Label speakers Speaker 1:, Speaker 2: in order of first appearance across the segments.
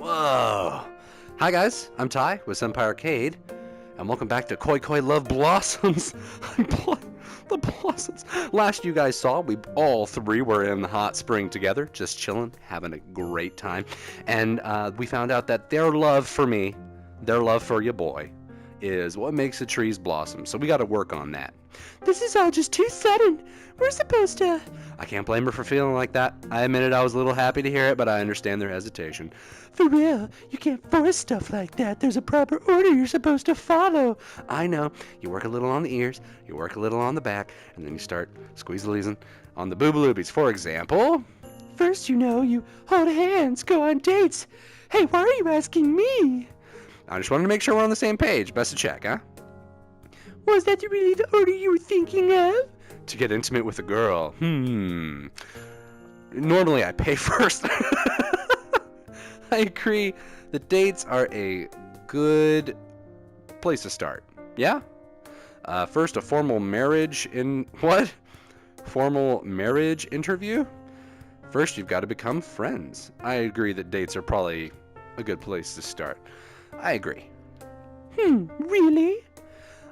Speaker 1: Whoa. Hi guys, I'm Ty with Senpai Arcade, and welcome back to Koi Koi Love Blossoms. The Blossoms. Last you guys saw, we all three were in the hot spring together, just chilling, having a great time. And we found out that their love for me, their love for your boy, is what makes the trees blossom. So we got to work on that.
Speaker 2: This is all just too sudden. We're supposed to...
Speaker 1: I can't blame her for feeling like that. I admitted I was a little happy to hear it, but I understand their hesitation.
Speaker 2: For real, you can't force stuff like that. There's a proper order you're supposed to follow.
Speaker 1: I know. You work a little on the ears, you work a little on the back, and then you start squeeze-a-leasing on the boobaloobies. For example...
Speaker 2: First, you hold hands, go on dates. Hey, why are you asking me?
Speaker 1: I just wanted to make sure we're on the same page. Best to check, huh?
Speaker 2: Was that really the order you were thinking of?
Speaker 1: To get intimate with a girl. Normally I pay first. I agree. The dates are a good place to start. Yeah? First, a formal marriage in... What? Formal marriage interview? First, you've got to become friends. I agree that dates are probably a good place to start. I agree.
Speaker 2: Really?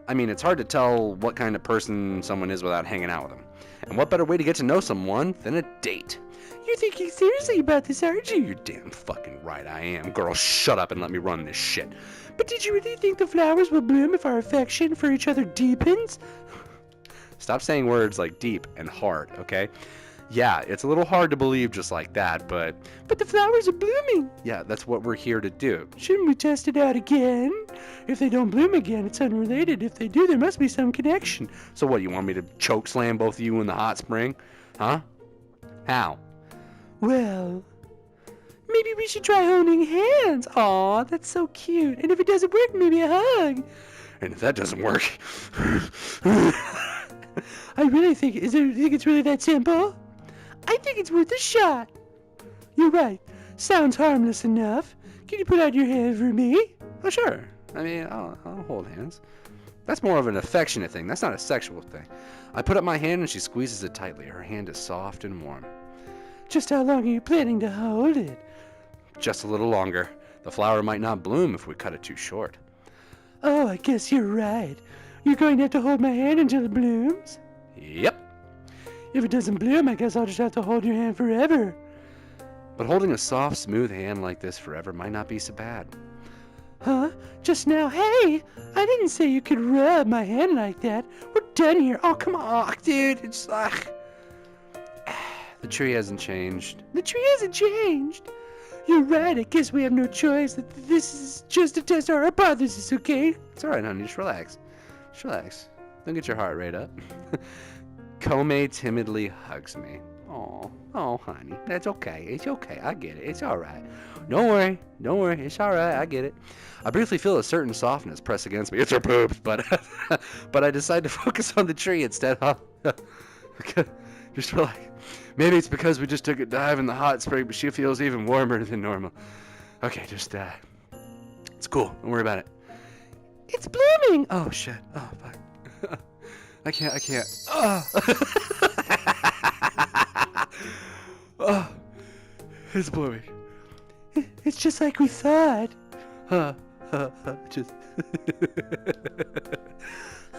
Speaker 1: I mean, it's hard to tell what kind of person someone is without hanging out with them. And what better way to get to know someone than a date?
Speaker 2: You're thinking seriously about this, aren't you?
Speaker 1: You're damn fucking right I am. Girl, shut up and let me run this shit.
Speaker 2: But did you really think the flowers will bloom if our affection for each other deepens?
Speaker 1: Stop saying words like deep and hard, okay? Yeah, it's a little hard to believe just like that, but...
Speaker 2: But the flowers are blooming.
Speaker 1: Yeah, that's what we're here to do.
Speaker 2: Shouldn't we test it out again? If they don't bloom again, it's unrelated. If they do, there must be some connection.
Speaker 1: So what, you want me to choke slam both of you in the hot spring? Huh? How?
Speaker 2: Well, maybe we should try holding hands. Aw, that's so cute. And if it doesn't work, maybe a hug.
Speaker 1: And if that doesn't work...
Speaker 2: I really think... Do you think it's really that simple? I think it's worth a shot. You're right. Sounds harmless enough. Can you put out your hand for me?
Speaker 1: Oh, sure. I mean, I'll hold hands. That's more of an affectionate thing. That's not a sexual thing. I put up my hand and she squeezes it tightly. Her hand is soft and warm.
Speaker 2: Just how long are you planning to hold it?
Speaker 1: Just a little longer. The flower might not bloom if we cut it too short.
Speaker 2: Oh, I guess you're right. You're going to have to hold my hand until it blooms?
Speaker 1: Yep.
Speaker 2: If it doesn't bloom, I guess I'll just have to hold your hand forever.
Speaker 1: But holding a soft, smooth hand like this forever might not be so bad.
Speaker 2: Huh? Just now? Hey! I didn't say you could rub my hand like that. We're done here. Oh, come on, dude. It's like...
Speaker 1: The tree hasn't changed.
Speaker 2: The tree hasn't changed. You're right. I guess we have no choice. This is just to test our hypothesis, okay?
Speaker 1: It's alright, honey. Just relax. Just relax. Don't get your heart rate up. Komei timidly hugs me. Oh, honey. That's okay. It's okay. I get it. It's alright. Don't worry. It's alright. I get it. I briefly feel a certain softness press against me. It's her boobs, but I decide to focus on the tree instead. Just relax. Maybe it's because we just took a dive in the hot spring, but she feels even warmer than normal. Okay, just, it's cool. Don't worry about it.
Speaker 2: It's blooming!
Speaker 1: Oh, shit. Oh, fuck. I can't. Oh. Oh. It's blooming.
Speaker 2: It's just like we thought.
Speaker 1: Just...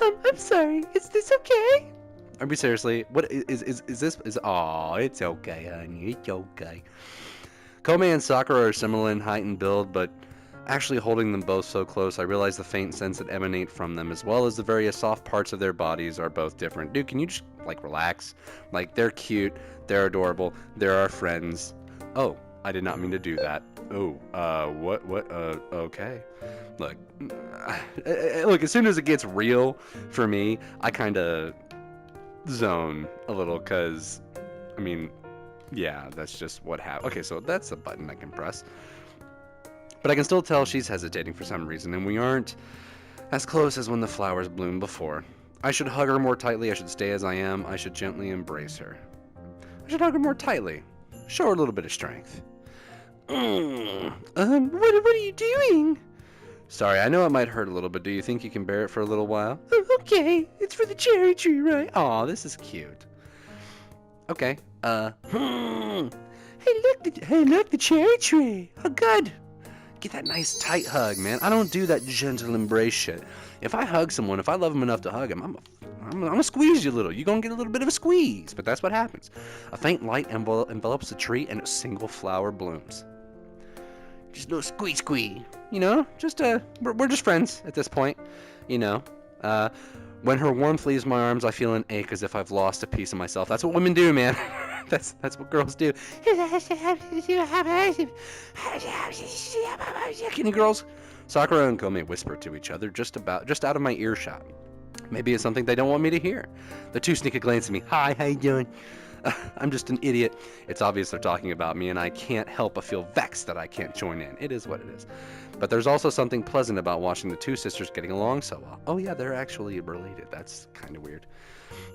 Speaker 2: I'm sorry. Is this okay?
Speaker 1: I mean, seriously, what is this? Oh, it's okay, honey. It's okay. Komei and Sakura are similar in height and build, but actually holding them both so close, I realize the faint scents that emanate from them, as well as the various soft parts of their bodies, are both different. Dude, can you just, relax? They're cute, they're adorable, they're our friends. Oh, I did not mean to do that. Oh, okay. Look, as soon as it gets real for me, I kind of zone a little, because, I mean, yeah, that's just what happened. Okay, so that's a button I can press. But I can still tell she's hesitating for some reason, and we aren't as close as when the flowers bloomed before. I should hug her more tightly, I should stay as I am, I should gently embrace her. I should hug her more tightly, show her a little bit of strength.
Speaker 2: What are you doing?
Speaker 1: Sorry, I know it might hurt a little, but do you think you can bear it for a little while?
Speaker 2: Okay, it's for the cherry tree, right?
Speaker 1: Aw, this is cute. Okay,
Speaker 2: Hey, look, the cherry tree. Oh, good.
Speaker 1: get that nice tight hug, man. I don't do that gentle embrace shit. If I hug someone, if I love them enough to hug them, I'm gonna squeeze you a little. You're gonna get a little bit of a squeeze, but that's what happens. A faint light envelops the tree and a single flower blooms. Just a little squee. You know, just we're just friends at this point. You know, when her warmth leaves my arms, I feel an ache as if I've lost a piece of myself. That's what women do, man. That's what girls do. Can you girls? Sakura and Kome whisper to each other just out of my earshot. Maybe it's something they don't want me to hear. The two sneak a glance at me. Hi, how you doing? I'm just an idiot. It's obvious they're talking about me, and I can't help but feel vexed that I can't join in. It is what it is. But there's also something pleasant about watching the two sisters getting along so well. Oh yeah, they're actually related. That's kind of weird.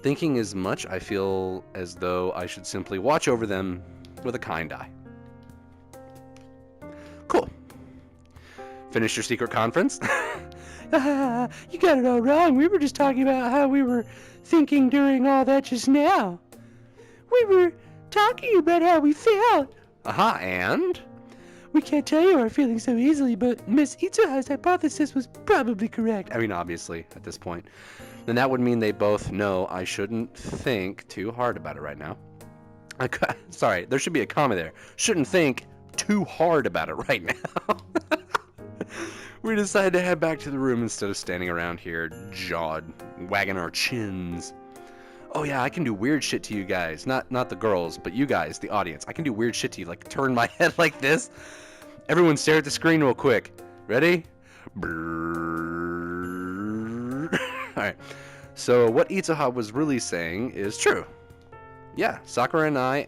Speaker 1: Thinking as much, I feel as though I should simply watch over them with a kind eye. Cool. Finish your secret conference?
Speaker 2: You got it all wrong. We were just talking about how we were thinking during all that just now. We were talking about how we felt.
Speaker 1: Aha, and?
Speaker 2: We can't tell you our feelings so easily, but Miss Itsuha's hypothesis was probably correct.
Speaker 1: I mean, obviously, at this point. Then that would mean they both know I shouldn't think too hard about it right now. Sorry, there should be a comma there. Shouldn't think too hard about it right now. We decided to head back to the room instead of standing around here, wagging our chins. Oh yeah, I can do weird shit to you guys. Not the girls, but you guys, the audience. I can do weird shit to you, like turn my head like this. Everyone stare at the screen real quick. Ready? Alright, so what Itsuha was really saying is true. Yeah, Sakura and I,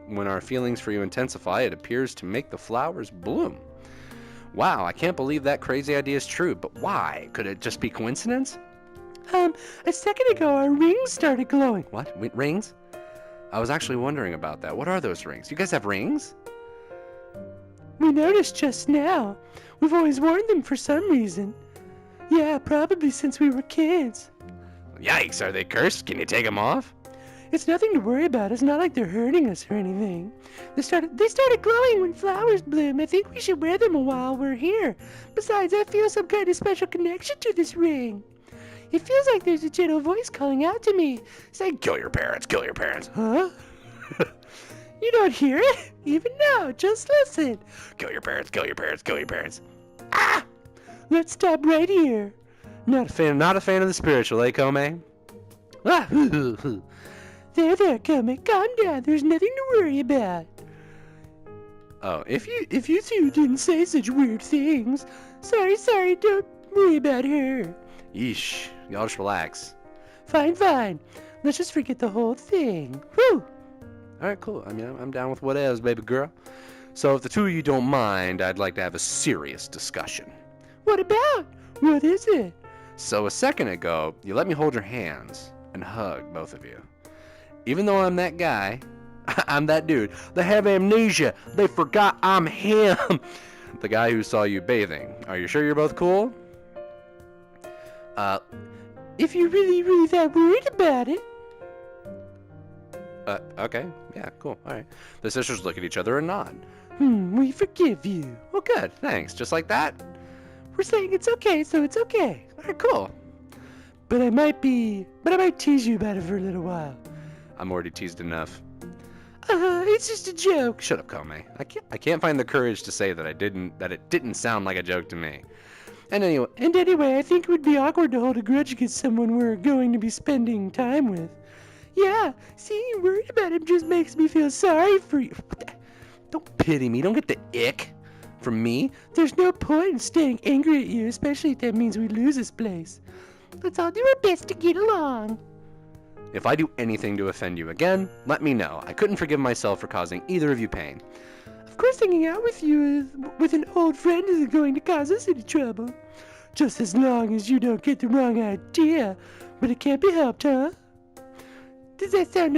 Speaker 1: when our feelings for you intensify, it appears to make the flowers bloom. Wow, I can't believe that crazy idea is true, but why? Could it just be coincidence?
Speaker 2: A second ago our rings started glowing.
Speaker 1: What? Rings? I was actually wondering about that. What are those rings? You guys have rings?
Speaker 2: We noticed just now. We've always worn them for some reason. Yeah, probably since we were kids.
Speaker 1: Yikes, are they cursed? Can you take them off?
Speaker 2: It's nothing to worry about. It's not like they're hurting us or anything. They started glowing when flowers bloom. I think we should wear them while we're here. Besides, I feel some kind of special connection to this ring. It feels like there's a gentle voice calling out to me, saying,
Speaker 1: Kill your parents, kill your parents.
Speaker 2: Huh? You don't hear it? Even now, just listen.
Speaker 1: Kill your parents, kill your parents, kill your parents.
Speaker 2: Ah! Let's stop right here.
Speaker 1: Not a fan of the spiritual, eh, Kome?
Speaker 2: Ah! There, Kome, calm down. There's nothing to worry about.
Speaker 1: Oh,
Speaker 2: if you two didn't say such weird things. Sorry, don't worry about her.
Speaker 1: Yeesh, y'all just relax.
Speaker 2: Fine. Let's just forget the whole thing. Whew!
Speaker 1: Alright, cool. I mean, I'm down with whatevs, baby girl. So if the two of you don't mind, I'd like to have a serious discussion.
Speaker 2: What about? What is it?
Speaker 1: So a second ago, you let me hold your hands and hug both of you. Even though I'm that guy, I'm that dude. They have amnesia. They forgot I'm him. The guy who saw you bathing. Are you sure you're both cool?
Speaker 2: If you're really that worried about it.
Speaker 1: Okay. Yeah, cool. Alright. The sisters look at each other and nod.
Speaker 2: We forgive you.
Speaker 1: Well, good. Thanks. Just like that?
Speaker 2: We're saying it's okay, so it's okay.
Speaker 1: Alright, cool.
Speaker 2: But I might tease you about it for a little while.
Speaker 1: I'm already teased enough.
Speaker 2: It's just a joke.
Speaker 1: Shut up, Kome. I can't find the courage to say that it didn't sound like a joke to me. And anyway,
Speaker 2: I think it would be awkward to hold a grudge against someone we're going to be spending time with. Yeah, seeing worried about him just makes me feel sorry for you.
Speaker 1: Don't pity me. Don't get the ick from me.
Speaker 2: There's no point in staying angry at you, especially if that means we lose this place. Let's all do our best to get along.
Speaker 1: If I do anything to offend you again, let me know. I couldn't forgive myself for causing either of you pain.
Speaker 2: Of course, hanging out with you with an old friend isn't going to cause us any trouble. Just as long as you don't get the wrong idea. But it can't be helped, huh? Does that sound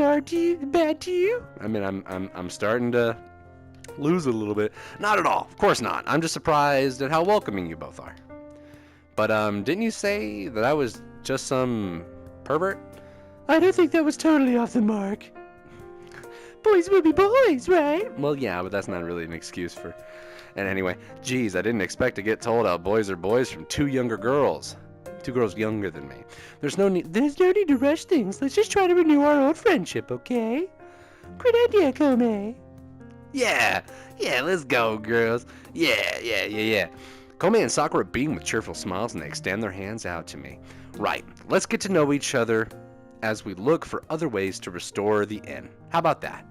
Speaker 2: bad to you?
Speaker 1: I mean, I'm starting to lose it a little bit. Not at all. Of course not. I'm just surprised at how welcoming you both are. But didn't you say that I was just some pervert?
Speaker 2: I don't think that was totally off the mark. Boys will be boys, right?
Speaker 1: Well, yeah, but that's not really an excuse for And anyway, geez, I didn't expect to get told how boys are boys from two younger girls. Two girls younger than me.
Speaker 2: There's no need to rush things. Let's just try to renew our old friendship, okay? Great idea, Kome.
Speaker 1: Yeah, let's go, girls. Yeah. Kome and Sakura beam with cheerful smiles and they extend their hands out to me. Right, let's get to know each other as we look for other ways to restore the inn. How about that?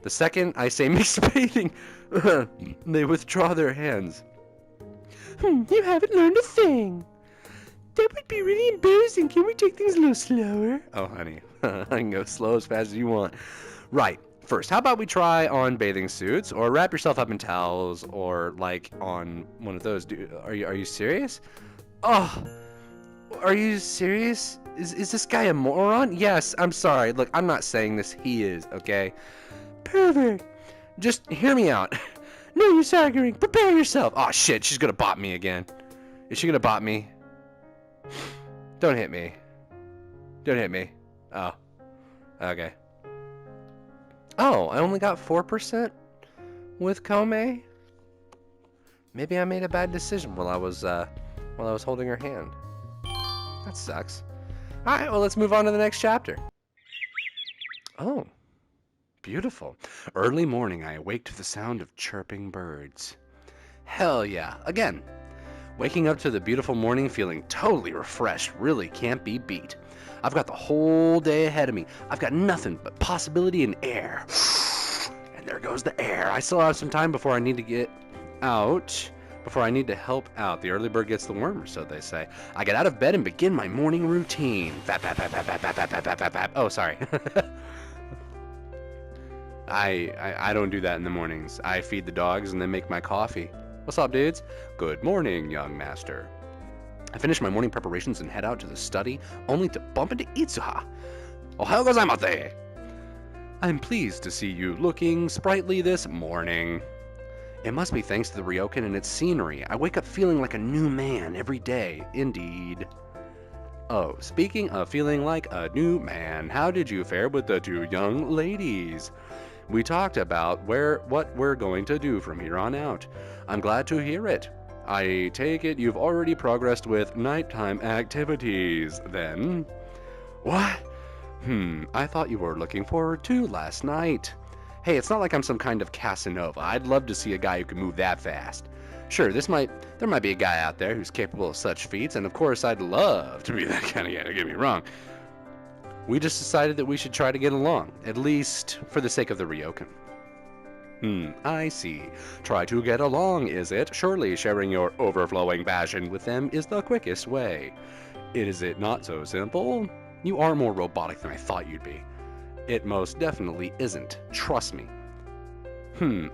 Speaker 1: The second I say mixed bathing, they withdraw their hands.
Speaker 2: You haven't learned a thing. That would be really embarrassing. Can we take things a little slower?
Speaker 1: Oh, honey, I can go slow as fast as you want. Right. First, how about we try on bathing suits, or wrap yourself up in towels, or like on one of those. Are you serious? Oh, are you serious? Is this guy a moron? Yes, I'm sorry. Look, I'm not saying this. He is, okay?
Speaker 2: Pervert.
Speaker 1: Just hear me out.
Speaker 2: No use arguing. Prepare yourself.
Speaker 1: Oh shit, she's gonna bop me again. Is she gonna bop me? Don't hit me. Don't hit me. Oh. Okay. Oh, I only got 4% with Kome? Maybe I made a bad decision while I was holding her hand. That sucks. Alright, well let's move on to the next chapter. Oh. Beautiful. Early morning, I awake to the sound of chirping birds. Hell yeah. Again. Waking up to the beautiful morning feeling totally refreshed really can't be beat. I've got the whole day ahead of me. I've got nothing but possibility and air. And there goes the air. I still have some time before I need to get out. Before I need to help out. The early bird gets the worm, so they say. I get out of bed and begin my morning routine. Oh, sorry. I don't do that in the mornings. I feed the dogs and then make my coffee. What's up, dudes? Good morning, young master. I finish my morning preparations and head out to the study, only to bump into Itsuha. Ohayou gozaimasu! I'm pleased to see you looking sprightly this morning. It must be thanks to the ryokan and its scenery. I wake up feeling like a new man every day, indeed. Oh, speaking of feeling like a new man, how did you fare with the two young ladies? We talked about what we're going to do from here on out. I'm glad to hear it. I take it you've already progressed with nighttime activities, then? What? I thought you were looking forward to last night. Hey, it's not like I'm some kind of Casanova. I'd love to see a guy who can move that fast. Sure, there might be a guy out there who's capable of such feats, and of course I'd love to be that kind of guy, don't get me wrong. We just decided that we should try to get along, at least for the sake of the ryokan. I see. Try to get along, is it? Surely sharing your overflowing passion with them is the quickest way. Is it not so simple? You are more robotic than I thought you'd be. It most definitely isn't. Trust me.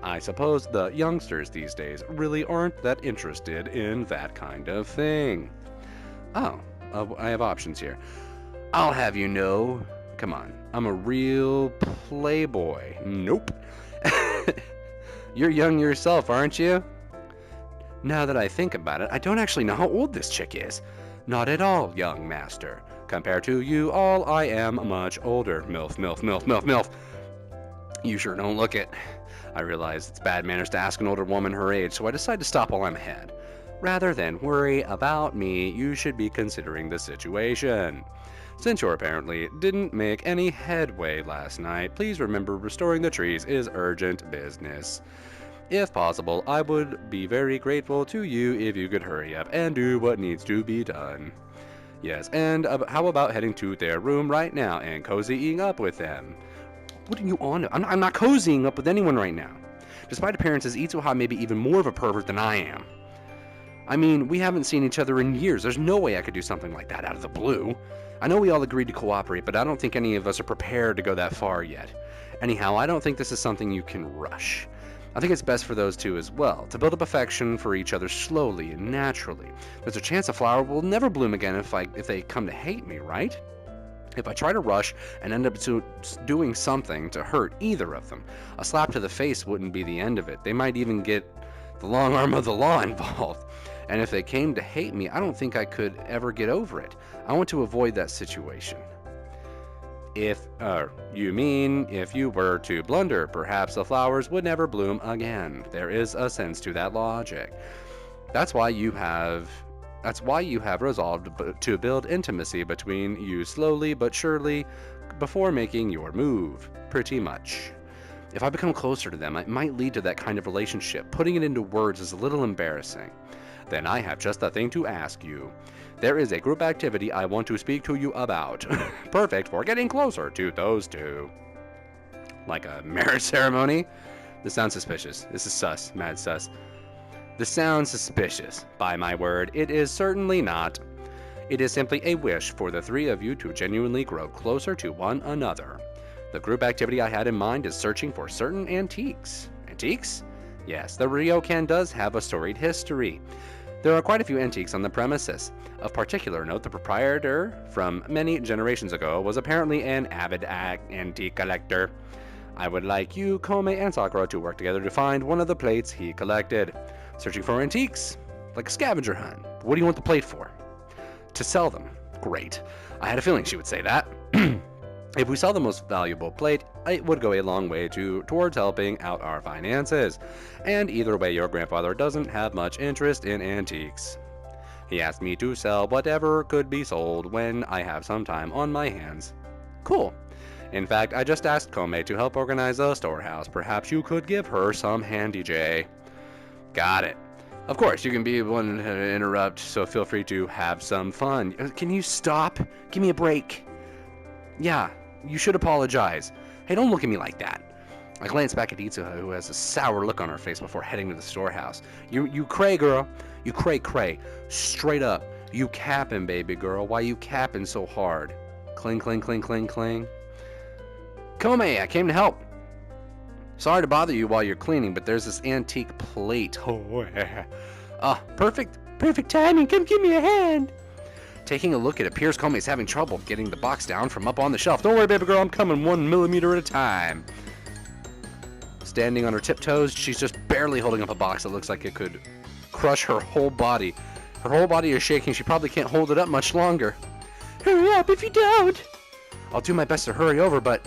Speaker 1: I suppose the youngsters these days really aren't that interested in that kind of thing. Oh, I have options here. I'll have you know. Come on, I'm a real playboy. Nope. You're young yourself, aren't you? Now that I think about it, I don't actually know how old this chick is. Not at all, young master. Compared to you all, I am much older. MILF. You sure don't look it. I realize it's bad manners to ask an older woman her age, so I decide to stop while I'm ahead. Rather than worry about me, you should be considering the situation. Since you apparently didn't make any headway last night, please remember restoring the trees is urgent business. If possible, I would be very grateful to you if you could hurry up and do what needs to be done. Yes, and how about heading to their room right now and cozying up with them? What are you on? I'm not cozying up with anyone right now. Despite appearances, Itsuha may be even more of a pervert than I am. I mean, we haven't seen each other in years. There's no way I could do something like that out of the blue. I know we all agreed to cooperate, but I don't think any of us are prepared to go that far yet. Anyhow, I don't think this is something you can rush. I think it's best for those two as well, to build up affection for each other slowly and naturally. There's a chance a flower will never bloom again if they come to hate me, right? If I try to rush and end up doing something to hurt either of them, a slap to the face wouldn't be the end of it. They might even get the long arm of the law involved. And if they came to hate me, I don't think I could ever get over it. I want to avoid that situation. You mean if you were to blunder, perhaps the flowers would never bloom again. There is a sense to that logic. That's why you have resolved to build intimacy between you slowly but surely before making your move. Pretty much. If I become closer to them, it might lead to that kind of relationship. Putting it into words is a little embarrassing. Then I have just the thing to ask you. There is a group activity I want to speak to you about. Perfect for getting closer to those two. Like a marriage ceremony? This sounds suspicious. This is sus. Mad sus. This sounds suspicious. By my word, it is certainly not. It is simply a wish for the three of you to genuinely grow closer to one another. The group activity I had in mind is searching for certain antiques. Antiques? Yes, the ryokan does have a storied history. There are quite a few antiques on the premises. Of particular note, the proprietor, from many generations ago, was apparently an avid antique collector. I would like you, Kome, and Sakura to work together to find one of the plates he collected. Searching for antiques? Like a scavenger hunt. What do you want the plate for? To sell them. Great. I had a feeling she would say that. If we sell the most valuable plate, it would go a long way towards helping out our finances. And either way, your grandfather doesn't have much interest in antiques. He asked me to sell whatever could be sold when I have some time on my hands. Cool. In fact, I just asked Kome to help organize a storehouse. Perhaps you could give her some handy J. Got it. Of course, you can be one to interrupt, so feel free to have some fun. Can you stop? Give me a break. Yeah, you should apologize. Hey, don't look at me like that. I glance back at Itsuha, who has a sour look on her face before heading to the storehouse. You cray, girl. You cray. Straight up. You capping, baby girl. Why you capping so hard? Cling, cling, cling, cling, cling. Kome, I came to help. Sorry to bother you while you're cleaning, but there's this antique plate. Oh, perfect
Speaker 2: timing. Come give me a hand.
Speaker 1: Taking a look, it appears Kome's having trouble getting the box down from up on the shelf. Don't worry, baby girl, I'm coming 1 millimeter at a time. Standing on her tiptoes, she's just barely holding up a box that looks like it could crush her whole body. Her whole body is shaking. She probably can't hold it up much longer.
Speaker 2: Hurry up if you don't.
Speaker 1: I'll do my best to hurry over, but...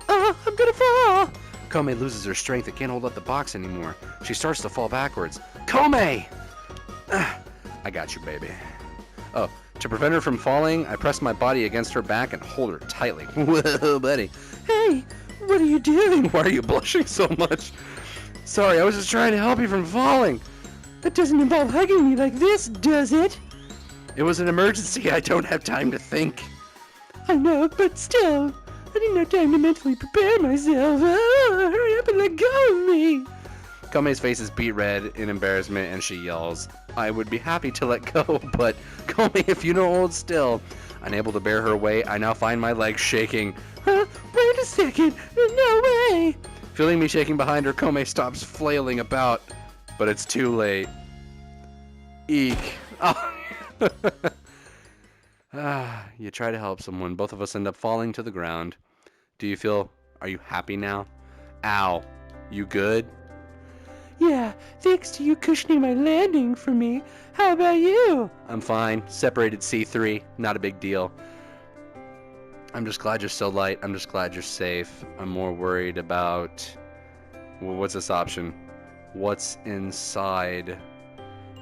Speaker 2: I'm gonna fall.
Speaker 1: Kome loses her strength and can't hold up the box anymore. She starts to fall backwards. Kome! I got you, baby. Oh, to prevent her from falling, I press my body against her back and hold her tightly. Whoa, buddy.
Speaker 2: Hey, what are you doing?
Speaker 1: Why are you blushing so much? Sorry, I was just trying to help you from falling.
Speaker 2: That doesn't involve hugging me like this, does it?
Speaker 1: It was an emergency. I don't have time to think.
Speaker 2: I know, but still, I didn't have time to mentally prepare myself. Hurry up and let go of me.
Speaker 1: Kome's face is beet red in embarrassment and she yells, I would be happy to let go, but Kome, if you don't hold still. Unable to bear her weight, I now find my legs shaking.
Speaker 2: Wait a second. No way.
Speaker 1: Feeling me shaking behind her, Kome stops flailing about, but it's too late. Eek. Oh. You try to help someone, both of us end up falling to the ground. Are you happy now? Ow. You good?
Speaker 2: Yeah, thanks to you cushioning my landing for me. How about you?
Speaker 1: I'm fine. Separated C3. Not a big deal. I'm just glad you're so light. I'm just glad you're safe. I'm more worried about... Well, what's this option? What's inside?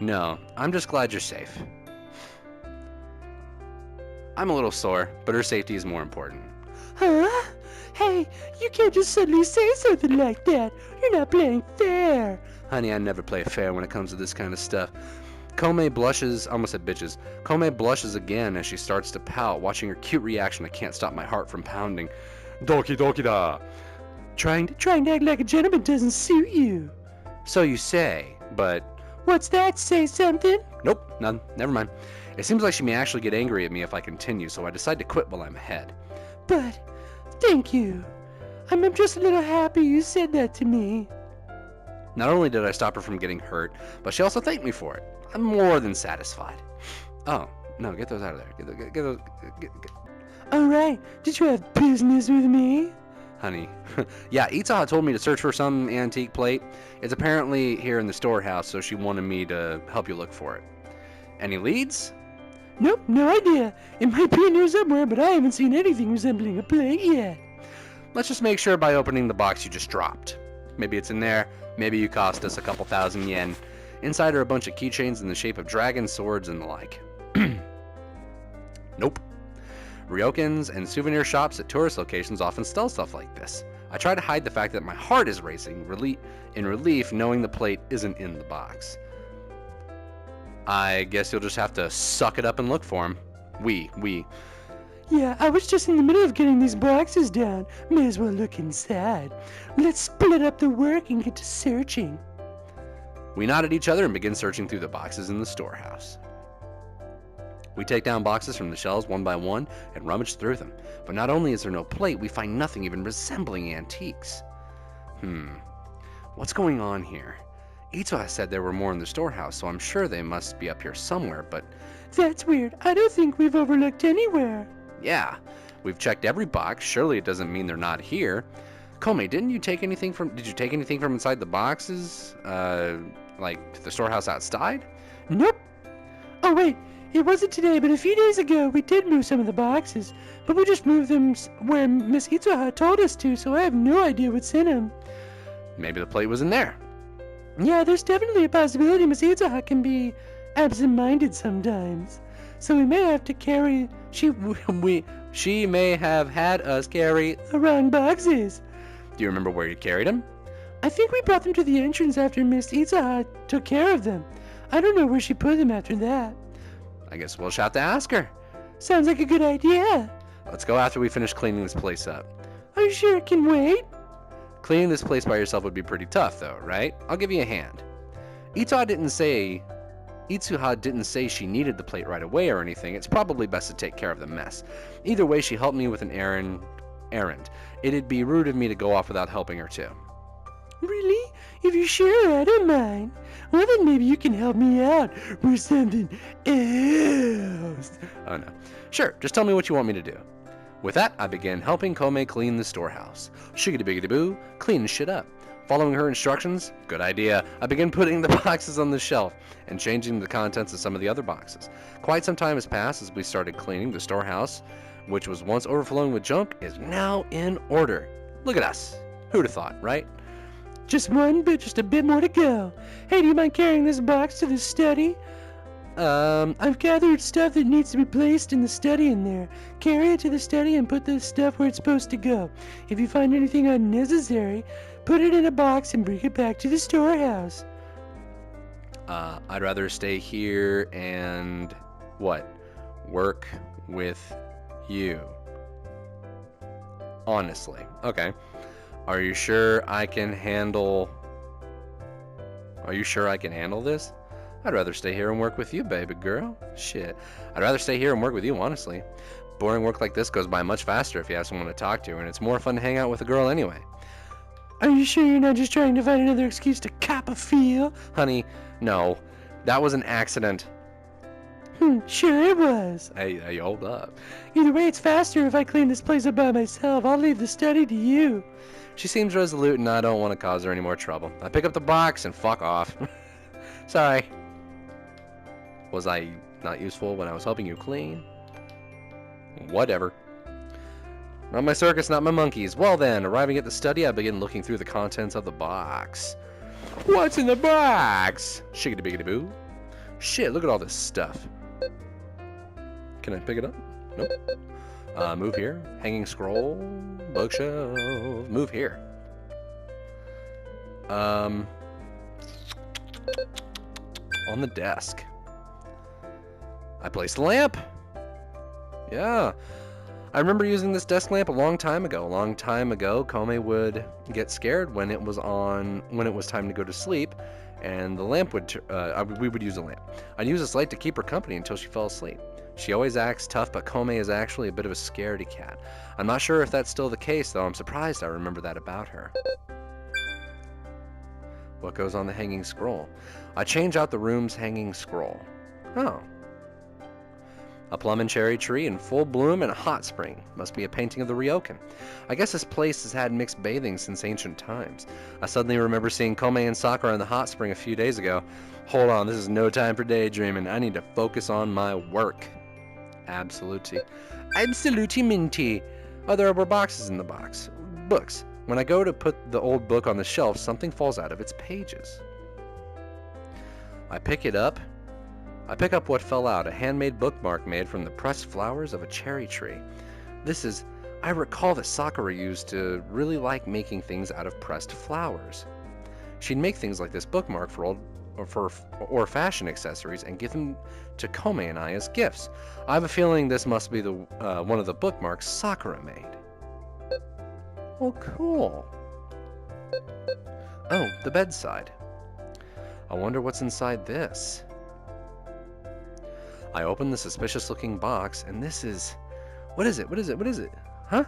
Speaker 1: No, I'm just glad you're safe. I'm a little sore, but her safety is more important.
Speaker 2: Huh? Hey, you can't just suddenly say something like that. You're not playing fair.
Speaker 1: Honey, I never play fair when it comes to this kind of stuff. Kome blushes, almost said bitches. Kome blushes again as she starts to pout. Watching her cute reaction, I can't stop my heart from pounding. Doki doki da.
Speaker 2: Trying to act like a gentleman doesn't suit you.
Speaker 1: So you say, but...
Speaker 2: What's that? Say something?
Speaker 1: Nope, none. Never mind. It seems like she may actually get angry at me if I continue, so I decide to quit while I'm ahead.
Speaker 2: But, thank you. I'm just a little happy you said that to me.
Speaker 1: Not only did I stop her from getting hurt, but she also thanked me for it. I'm more than satisfied. Oh, no, get those out of there. Get those...
Speaker 2: Alright, did you have business with me?
Speaker 1: Honey. Yeah, Itsuha told me to search for some antique plate. It's apparently here in the storehouse, so she wanted me to help you look for it. Any leads?
Speaker 2: Nope, no idea. It might be in here somewhere, but I haven't seen anything resembling a plate yet.
Speaker 1: Let's just make sure by opening the box you just dropped. Maybe it's in there, maybe you cost us a couple thousand yen. Inside are a bunch of keychains in the shape of dragon swords and the like. Nope. Ryokens and souvenir shops at tourist locations often sell stuff like this. I try to hide the fact that my heart is racing in relief knowing the plate isn't in the box. I guess you'll just have to suck it up and look for him. We.
Speaker 2: Yeah, I was just in the middle of getting these boxes down. May as well look inside. Let's split up the work and get to searching.
Speaker 1: We nod at each other and begin searching through the boxes in the storehouse. We take down boxes from the shelves one by one and rummage through them. But not only is there no plate, we find nothing even resembling antiques. What's going on here? Ito said there were more in the storehouse, so I'm sure they must be up here somewhere, but...
Speaker 2: That's weird. I don't think we've overlooked anywhere.
Speaker 1: Yeah, we've checked every box. Surely it doesn't mean they're not here. Kome, did you take anything from inside the boxes? Like the storehouse outside?
Speaker 2: Nope. Oh wait, it wasn't today, but a few days ago we did move some of the boxes, but we just moved them where Miss Itsuha told us to, so I have no idea what's in them.
Speaker 1: Maybe the plate was in there.
Speaker 2: Yeah, there's definitely a possibility Miss Itsuha can be absent-minded sometimes, so we may have to carry...
Speaker 1: She may have had us carry
Speaker 2: the wrong boxes.
Speaker 1: Do you remember where you carried them?
Speaker 2: I think we brought them to the entrance after Miss Itsuha took care of them. I don't know where she put them after that.
Speaker 1: I guess we'll just have to ask her.
Speaker 2: Sounds like a good idea.
Speaker 1: Let's go after we finish cleaning this place up.
Speaker 2: Are you sure it can wait?
Speaker 1: Cleaning this place by yourself would be pretty tough, though, right? I'll give you a hand. Itsuha didn't say she needed the plate right away or anything. It's probably best to take care of the mess. Either way, she helped me with an errand. It'd be rude of me to go off without helping her too.
Speaker 2: Really? If you're sure, I don't mind. Well, then maybe you can help me out with something else.
Speaker 1: Oh no. Sure, just tell me what you want me to do. With that, I began helping Kome clean the storehouse. Shiggity-biggity-boo, clean shit up. Following her instructions, good idea, I began putting the boxes on the shelf and changing the contents of some of the other boxes. Quite some time has passed as we started cleaning. The storehouse, which was once overflowing with junk, is now in order. Look at us. Who'd have thought, right?
Speaker 2: Just a bit more to go. Hey, do you mind carrying this box to the study? I've gathered stuff that needs to be placed in the study in there. Carry it to the study and put the stuff where it's supposed to go. If you find anything unnecessary, put it in a box and bring it back to the storehouse.
Speaker 1: I'd rather stay here and... what? Work with you. Honestly. Okay. Are you sure I can handle this? I'd rather stay here and work with you, baby girl. Shit. I'd rather stay here and work with you, honestly. Boring work like this goes by much faster if you have someone to talk to, and it's more fun to hang out with a girl anyway.
Speaker 2: Are you sure you're not just trying to find another excuse to cop a feel?
Speaker 1: Honey, no. That was an accident.
Speaker 2: Sure it was.
Speaker 1: Hey, hold up.
Speaker 2: Either way, it's faster if I clean this place up by myself. I'll leave the study to you.
Speaker 1: She seems resolute and I don't want to cause her any more trouble. I pick up the box and fuck off. Sorry. Was I not useful when I was helping you clean? Whatever. Not my circus, not my monkeys. Well then, arriving at the study, I begin looking through the contents of the box. What's in the box? Shiggity-biggity-boo. Shit, look at all this stuff. Can I pick it up? Nope. Move here. Hanging scroll. Bookshelf. Move here. On the desk. I placed the lamp. Yeah. I remember using this desk lamp a long time ago. A long time ago, Kome would get scared when it was time to go to sleep, and the lamp would, we would use a lamp. I'd use this light to keep her company until she fell asleep. She always acts tough, but Kome is actually a bit of a scaredy cat. I'm not sure if that's still the case, though. I'm surprised I remember that about her. What goes on the hanging scroll? I change out the room's hanging scroll. Oh. A plum and cherry tree in full bloom and a hot spring. Must be a painting of the Ryokan. I guess this place has had mixed bathing since ancient times. I suddenly remember seeing Kome and Sakura in the hot spring a few days ago. Hold on, this is no time for daydreaming. I need to focus on my work. Absolutely. Absolutely minty. Oh, there were boxes in the box. Books. When I go to put the old book on the shelf, something falls out of its pages. I pick it up. I pick up what fell out, a handmade bookmark made from the pressed flowers of a cherry tree. I recall that Sakura used to really like making things out of pressed flowers. She'd make things like this bookmark for fashion accessories and give them to Kome and I as gifts. I have a feeling this must be one of the bookmarks Sakura made. Oh, cool. Oh, the bedside. I wonder what's inside this. I open the suspicious-looking box, and this is... What is it? What is it? What is it? Huh?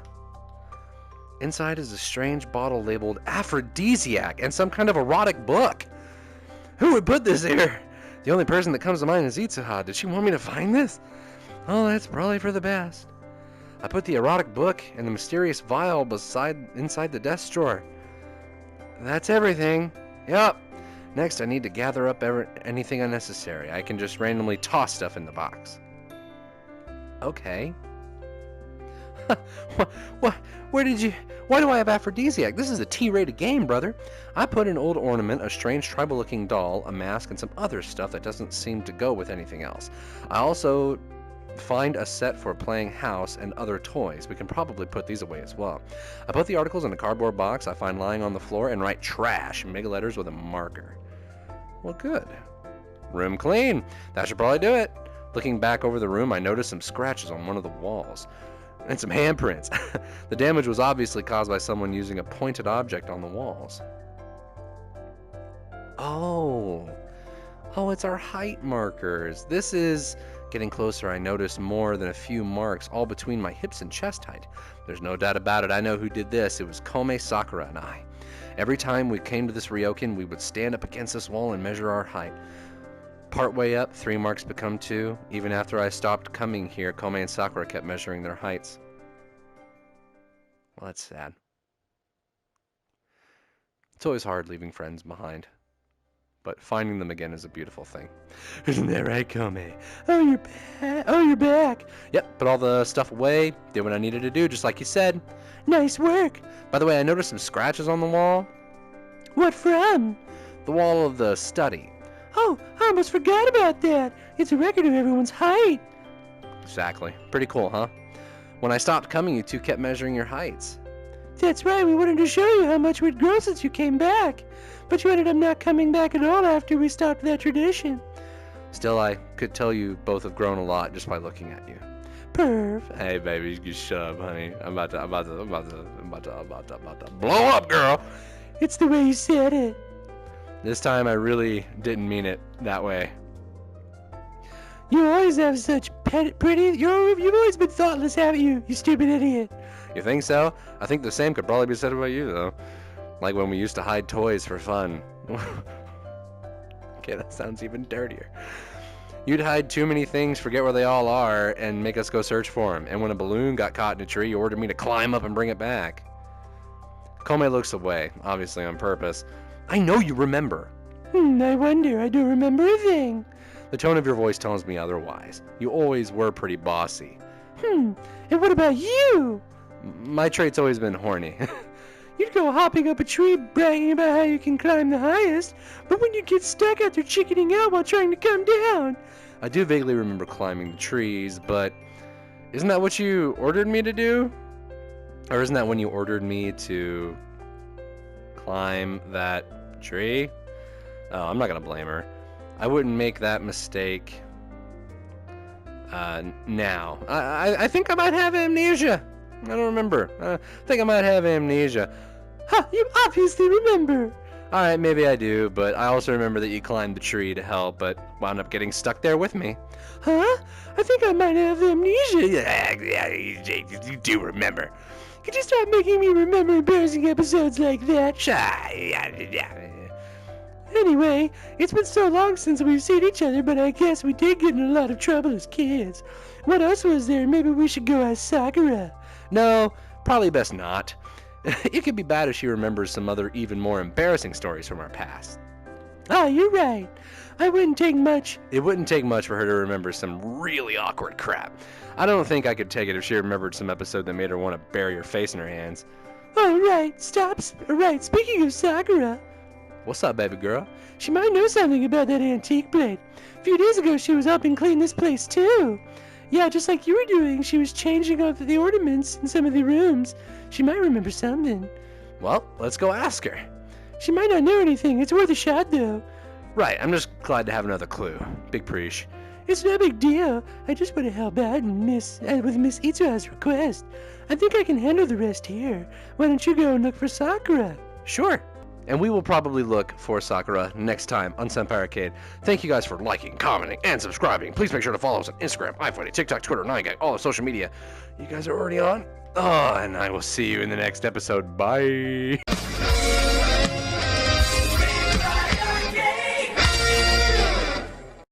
Speaker 1: Inside is a strange bottle labeled aphrodisiac and some kind of erotic book. Who would put this here? The only person that comes to mind is Itsuha. Did she want me to find this? Oh, that's probably for the best. I put the erotic book and the mysterious vial inside the desk drawer. That's everything. Yup. Next, I need to gather up anything unnecessary. I can just randomly toss stuff in the box. Okay. Why do I have aphrodisiac? This is a T-rated game, brother. I put an old ornament, a strange tribal-looking doll, a mask, and some other stuff that doesn't seem to go with anything else. I also find a set for playing house and other toys. We can probably put these away as well. I put the articles in a cardboard box I find lying on the floor and write trash in big letters with a marker. Well, good. Room clean. That should probably do it. Looking back over the room, I noticed some scratches on one of the walls. And some handprints. The damage was obviously caused by someone using a pointed object on the walls. Oh, it's our height markers. This is... Getting closer, I noticed more than a few marks all between my hips and chest height. There's no doubt about it, I know who did this. It was Kome, Sakura, and I. Every time we came to this ryokan, we would stand up against this wall and measure our height. Partway up, 3 marks become 2. Even after I stopped coming here, Kome and Sakura kept measuring their heights. Well, that's sad. It's always hard leaving friends behind. But finding them again is a beautiful thing. Isn't that right, Kome? Oh, you're back. Oh, you're back. Yep, put all the stuff away. Did what I needed to do, just like you said. Nice work. By the way, I noticed some scratches on the wall. What from? The wall of the study. Oh, I almost forgot about that. It's a record of everyone's height. Exactly. Pretty cool, huh? When I stopped coming, you two kept measuring your heights. That's right. We wanted to show you how much we'd grown since you came back. But you ended up not coming back at all after we stopped that tradition. Still, I could tell you both have grown a lot just by looking at you. Perv. Hey, baby, you shut up, honey. I'm about to blow up, girl. It's the way you said it. This time, I really didn't mean it that way. You always have such pretty... You've always been thoughtless, haven't you? You stupid idiot. You think so? I think the same could probably be said about you, though. Like when we used to hide toys for fun. Okay, that sounds even dirtier. You'd hide too many things, forget where they all are, and make us go search for them. And when a balloon got caught in a tree, you ordered me to climb up and bring it back. Kome looks away, obviously on purpose. I know you remember. I wonder. I don't remember a thing. The tone of your voice tells me otherwise. You always were pretty bossy. And what about you? My trait's always been horny. You'd go hopping up a tree bragging about how you can climb the highest, but when you get stuck out there chickening out while trying to come down. I do vaguely remember climbing the trees, but isn't that what you ordered me to do? Or isn't that when you ordered me to climb that tree? Oh, I'm not gonna blame her. I wouldn't make that mistake now. I think I might have amnesia. I don't remember. I think I might have amnesia. Huh, you obviously remember. Alright, maybe I do, but I also remember that you climbed the tree to help, but wound up getting stuck there with me. Huh? I think I might have amnesia. Yeah, you do remember. Could you stop making me remember embarrassing episodes like that? Anyway, it's been so long since we've seen each other, but I guess we did get in a lot of trouble as kids. What else was there? Maybe we should go ask Sakura. No, probably best not. It could be bad if she remembers some other even more embarrassing stories from our past. Ah, you're right.
Speaker 2: I wouldn't take much.
Speaker 1: It wouldn't take much for her to remember some really awkward crap. I don't think I could take it if she remembered some episode that made her want to bury her face in her hands.
Speaker 2: Oh, right, right, speaking of Sakura.
Speaker 1: What's up, baby girl?
Speaker 2: She might know something about that antique blade. A few days ago, she was helping clean this place, too. Yeah, just like you were doing, she was changing up the ornaments in some of the rooms. She might remember something.
Speaker 1: Well, let's go ask her.
Speaker 2: She might not know anything. It's worth a shot, though.
Speaker 1: Right, I'm just glad to have another clue. Big preach.
Speaker 2: It's no big deal. I just want to help out with Miss Itsuha's request. I think I can handle the rest here. Why don't you go and look for Sakura?
Speaker 1: Sure. And we will probably look for Sakura next time on Senpai Arcade. Thank you guys for liking, commenting, and subscribing. Please make sure to follow us on Instagram, iFunny, TikTok, Twitter, 9gag, all our social media. You guys are already on? Oh, and I will see you in the next episode. Bye.